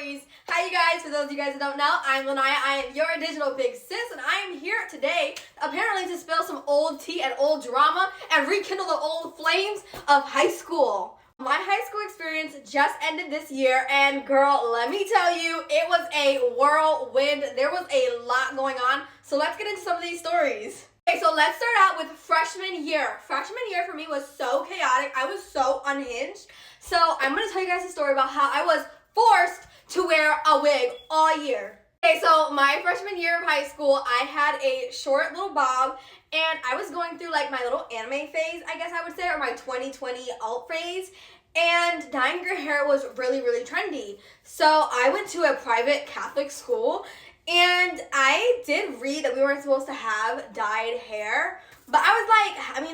stories. Hi you guys, for those of you guys that don't know, I'm Lanaya. I am your digital big sis, and I am here today apparently to spill some old tea and old drama and rekindle the old flames of high school. My high school experience just ended this year, and girl, let me tell you, it was a whirlwind. There was a lot going on, so let's get into some of these stories. Okay, so let's start out with freshman year. Freshman year for me was so chaotic. I was so unhinged. So I'm going to tell you guys a story about how I was forced to wear a wig all year. Okay, so my freshman year of high school, I had a short little bob, and I was going through like my little anime phase, I guess I would say, or my 2020 alt phase, and dyeing your hair was really, really trendy. So I went to a private Catholic school, and I did read that we weren't supposed to have dyed hair, but I was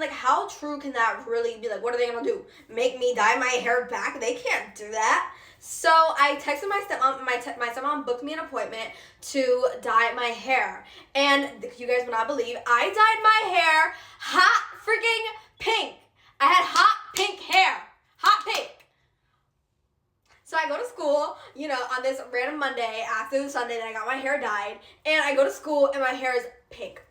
like, how true can that really be? Like, what are they gonna do? Make me dye my hair back? They can't do that. So I texted my stepmom. My stepmom booked me an appointment to dye my hair, and you guys will not believe, I dyed my hair hot freaking pink. I had hot pink hair, hot pink. So I go to school, on this random Monday after the Sunday that I got my hair dyed, and I go to school and my hair is pink.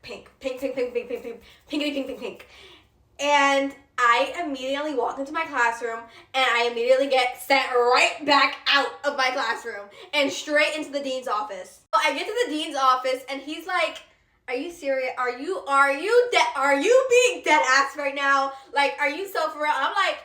And I immediately walk into my classroom, and I immediately get sent right back out of my classroom and straight into the dean's office. So I get to the dean's office, and he's like, "Are you serious? Are you being dead ass right now? Like, are you so for real?" And I'm like,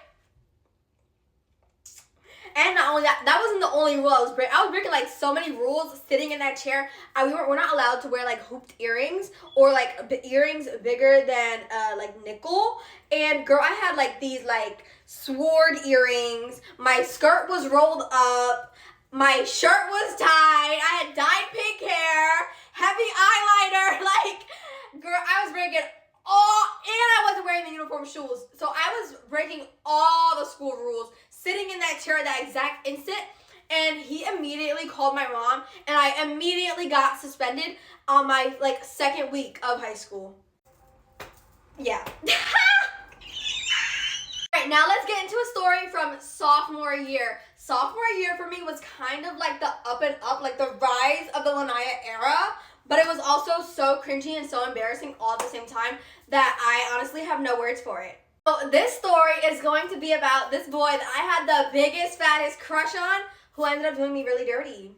and not only that, that wasn't the only rule I was breaking. I was breaking like so many rules sitting in that chair. We're not allowed to wear like hooped earrings or like earrings bigger than like nickel. And girl, I had like these like sword earrings. My skirt was rolled up. My shirt was tied. I had dyed pink hair, heavy eyeliner. Like, girl, I was breaking all, and I wasn't wearing the uniform shoes. So I was breaking all the school rules, sitting in that chair at that exact instant. And he immediately called my mom, and I immediately got suspended on my second week of high school. Yeah. Alright, now let's get into a story from sophomore year. Sophomore year for me was kind of like the up and up, like the rise of the Lanaya era. But it was also so cringy and so embarrassing all at the same time that I honestly have no words for it. So this story is going to be about this boy that I had the biggest, fattest crush on, who ended up doing me really dirty.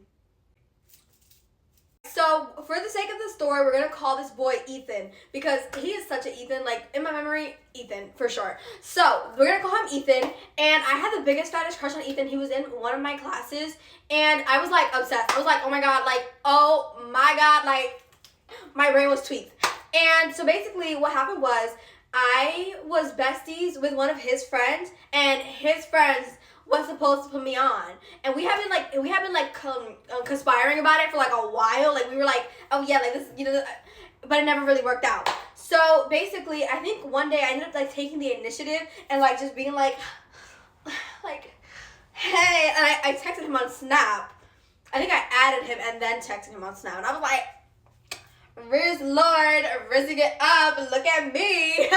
So for the sake of the story, we're going to call this boy Ethan, because he is such an Ethan, like in my memory, Ethan for sure. So we're going to call him Ethan, and I had the biggest, fattest crush on Ethan. He was in one of my classes, and I was like obsessed. I was like, oh my god, like my brain was tweaked. And so basically what happened was, I was besties with one of his friends, and his friends was supposed to put me on, and we have been conspiring about it for like a while. Like, we were like, oh yeah, like this, but it never really worked out. So basically, I think one day I ended up like taking the initiative and like just being like hey, and I texted him on Snap. I think I added him and then texted him on Snap, and I was like, Riz Lord, rizzing it up, look at me.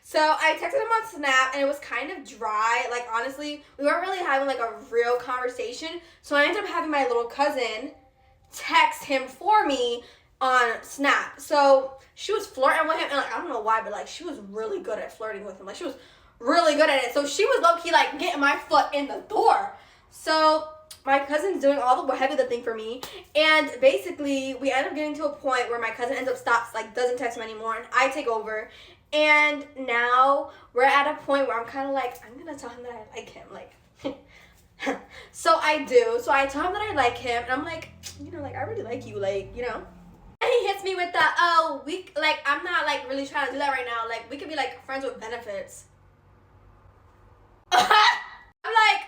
So I texted him on Snap, and it was kind of dry. Like, honestly, we weren't really having like a real conversation. So I ended up having my little cousin text him for me on Snap. So she was flirting with him, and like, I don't know why, but like, she was really good at flirting with him. Like, she was really good at it. So she was low-key like getting my foot in the door. So my cousin's doing all the heavy lifting for me, and basically we end up getting to a point where my cousin ends up doesn't text him anymore, and I take over. And now we're at a point where I'm kind of like, I'm gonna tell him that I like him, like so I do. So I tell him that I like him, and I'm like, I really like you, like, and he hits me with the, oh, I'm not like really trying to do that right now, like we could be like friends with benefits. I'm like,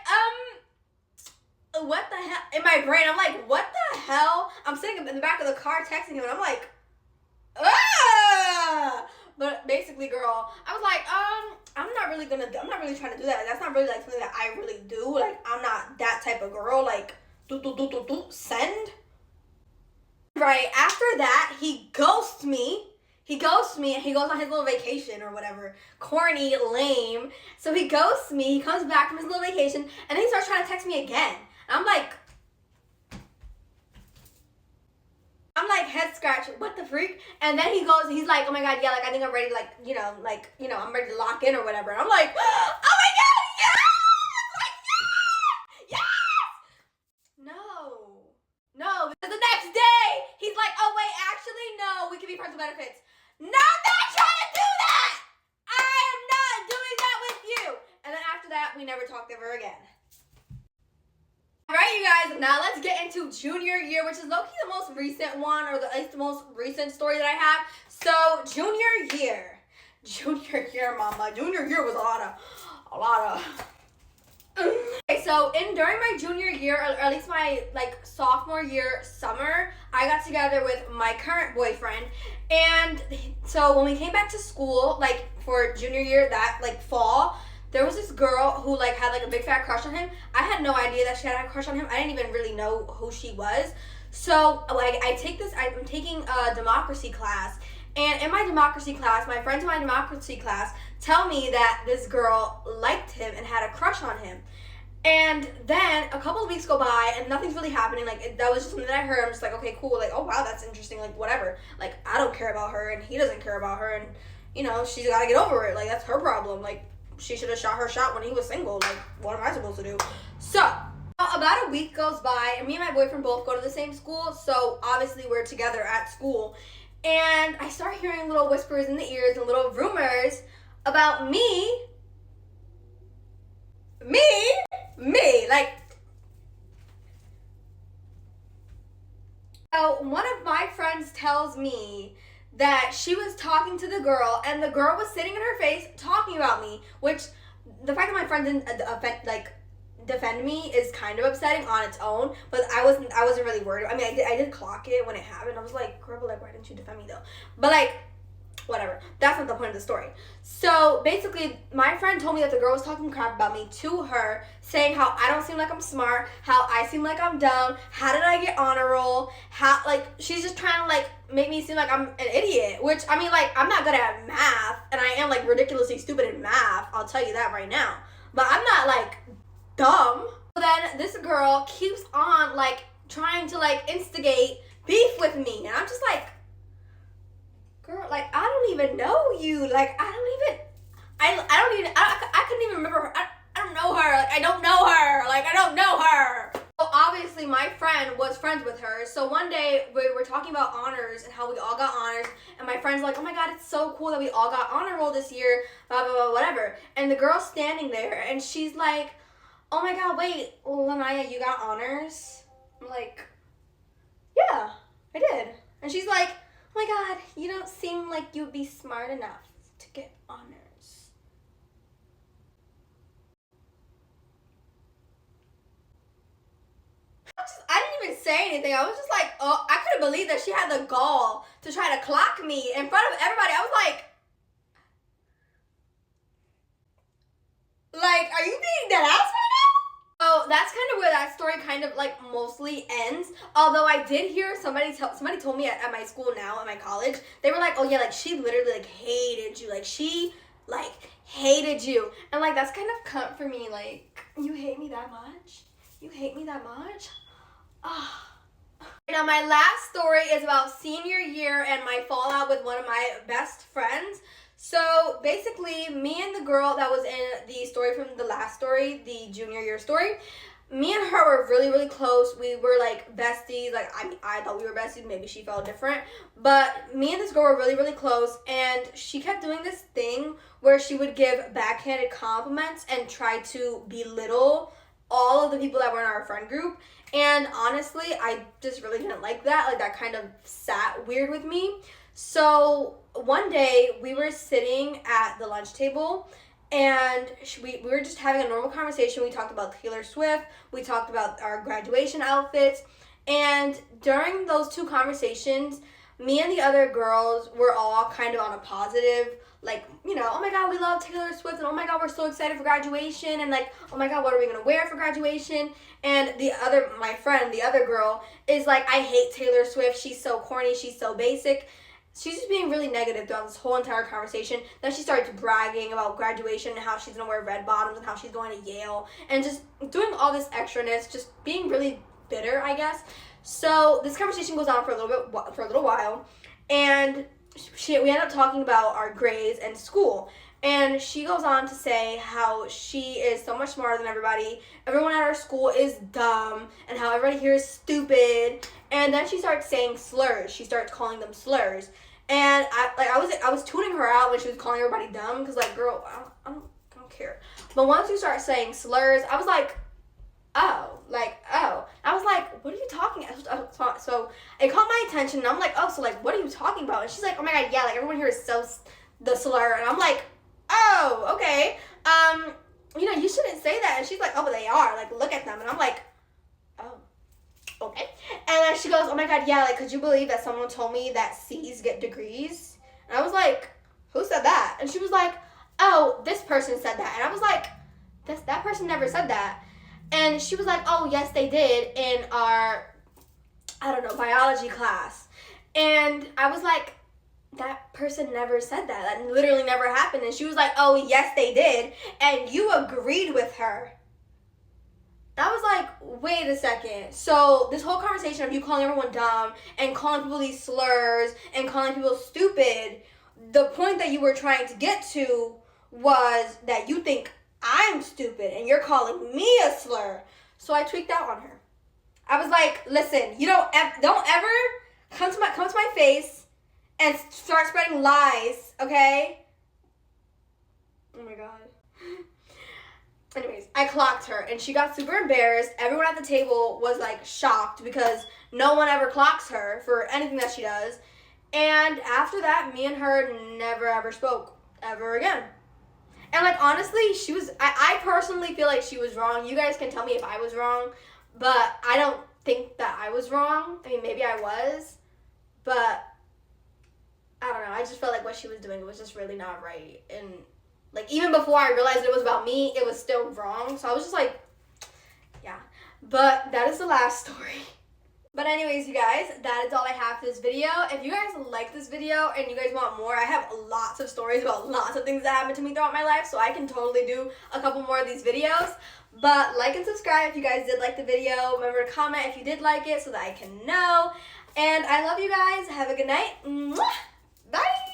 what the hell? In my brain, I'm like, what the hell? I'm sitting in the back of the car texting him, and I'm like, ah! But basically, girl, I was like, I'm not really trying to do that. That's not really like something that I really do. Like, I'm not that type of girl. Like, send. Right after that, he ghosts me. And he goes on his little vacation or whatever. Corny, lame. So he ghosts me. He comes back from his little vacation, and then he starts trying to text me again. And I'm like, I'm like head scratch, what the freak? And then he's like, oh my god, yeah, like I think I'm ready, like, I'm ready to lock in or whatever. And I'm like, oh my god, yes! Like, yes! Yes! No, because the next day, he's like, oh wait, actually, no, we can be friends with benefits. No, I'm not trying to do that! I am not doing that with you! And then after that, we never talked ever again. Alright, you guys, now let's get into junior year, which is low-key the most recent one, or at least the most recent story that I have. So, junior year, mama. Junior year was a lot of. Okay, so during my junior year, or at least my sophomore year summer, I got together with my current boyfriend, and so when we came back to school, for junior year, that fall, there was this girl who had a big fat crush on him. I had no idea that she had a crush on him. I didn't even really know who she was. So I'm taking a democracy class, and in my democracy class, my friends in my democracy class tell me that this girl liked him and had a crush on him. And then a couple of weeks go by and nothing's really happening. That was just something that I heard. I'm just like, okay, cool. Oh wow, that's interesting. Whatever. I don't care about her and he doesn't care about her, and she's got to get over it. That's her problem. She should have shot her shot when he was single. What am I supposed to do? So, about a week goes by, and me and my boyfriend both go to the same school, so obviously we're together at school. And I start hearing little whispers in the ears and little rumors about me. So one of my friends tells me that she was talking to the girl, and the girl was sitting in her face talking about me, which the fact that my friend didn't defend me is kind of upsetting on its own, but I wasn't really worried. I mean, I did clock it when it happened. I was like, girl, but why didn't you defend me though? But whatever. That's not the point of the story. So basically, my friend told me that the girl was talking crap about me to her, saying how I don't seem like I'm smart, how I seem like I'm dumb, how did I get honor roll, how, she's just trying to, make me seem like I'm an idiot, which, I mean, I'm not good at math, and I am, ridiculously stupid in math, I'll tell you that right now, but I'm not, dumb. So then this girl keeps on, trying to, instigate beef with me, and I'm just girl, I don't even know you. I couldn't even remember her. I don't know her. I don't know her. I don't know her. So obviously my friend was friends with her. So one day we were talking about honors and how we all got honors. And my friend's like, oh my God, it's so cool that we all got honor roll this year. Blah, blah, blah, whatever. And the girl's standing there and she's like, oh my God, wait, Lanaya, you got honors? I'm like, yeah, I did. And she's like, oh my God, you don't seem like you'd be smart enough to get honors. I didn't even say anything. I was just like, oh, I couldn't believe that she had the gall to try to clock me in front of everybody. I was like, are you being dead ass right now? Oh, that's kind of where that story kind of mostly ends. Although I did hear somebody told me at my school now, at my college, they were like, oh yeah, she literally hated you. She hated you. And that's kind of cunt for me. You hate me that much? You hate me that much? Ah. Now my last story is about senior year and my fallout with one of my best friends. So basically, me and the girl that was in the story from the last story, the junior year story, me and her were really, really close. We were besties. I thought we were besties. Maybe she felt different. But me and this girl were really, really close. And she kept doing this thing where she would give backhanded compliments and try to belittle all of the people that were in our friend group. And honestly, I just really didn't like that. That kind of sat weird with me. So one day we were sitting at the lunch table and we were just having a normal conversation. We talked about Taylor Swift. We talked about our graduation outfits. And during those two conversations, me and the other girls were all kind of on a positive, oh my God, we love Taylor Swift, and oh my God, we're so excited for graduation, and oh my God, what are we gonna wear for graduation? And my friend, the other girl, is I hate Taylor Swift, she's so corny, she's so basic. She's just being really negative throughout this whole entire conversation. Then she started bragging about graduation and how she's gonna wear red bottoms and how she's going to Yale, and just doing all this extraness, just being really bitter, I guess. So this conversation goes on for a little while, and we end up talking about our grades and school. And she goes on to say how she is so much smarter than everybody. Everyone at our school is dumb, and how everybody here is stupid. And then she starts saying slurs. She starts calling them slurs. And I was tuning her out when she was calling everybody dumb, because like, girl, I don't care. But once you start saying slurs, I was like, oh. I was like, what are you talking about? So it caught my attention, and I'm like, oh, so like, what are you talking about? And she's like, oh my God, yeah, like everyone here is so the slur. And I'm like, oh, okay. You shouldn't say that. And she's like, oh, but they are. Like, look at them. And I'm like, oh, okay. And then she goes, oh my God, yeah, like, could you believe that someone told me that C's get degrees? And I was like, who said that? And she was like, oh, this person said that. And I was like, that person never said that. And she was like, oh, yes, they did in our, biology class. And I was like, that person never said that. That literally never happened. And she was like, oh, yes, they did. And you agreed with her. I was like, wait a second. So this whole conversation of you calling everyone dumb and calling people these slurs and calling people stupid, the point that you were trying to get to was that you think I'm stupid and you're calling me a slur. So I tweaked out on her. I was like, listen, you don't ever come to my face and start spreading lies, okay? Oh my God. Anyways, I clocked her and she got super embarrassed. Everyone at the table was like shocked because no one ever clocks her for anything that she does. And after that, me and her never ever spoke ever again. And like, honestly, I personally feel like she was wrong. You guys can tell me if I was wrong, but I don't think that I was wrong. I mean, maybe I was, but I don't know. I just felt like what she was doing was just really not right. And like, even before I realized it was about me, it was still wrong. So I was just like, yeah. But that is the last story. But anyways, you guys, that is all I have for this video. If you guys like this video and you guys want more, I have lots of stories about lots of things that happened to me throughout my life, so I can totally do a couple more of these videos. But like and subscribe if you guys did like the video. Remember to comment if you did like it so that I can know. And I love you guys. Have a good night. Mwah! Bye!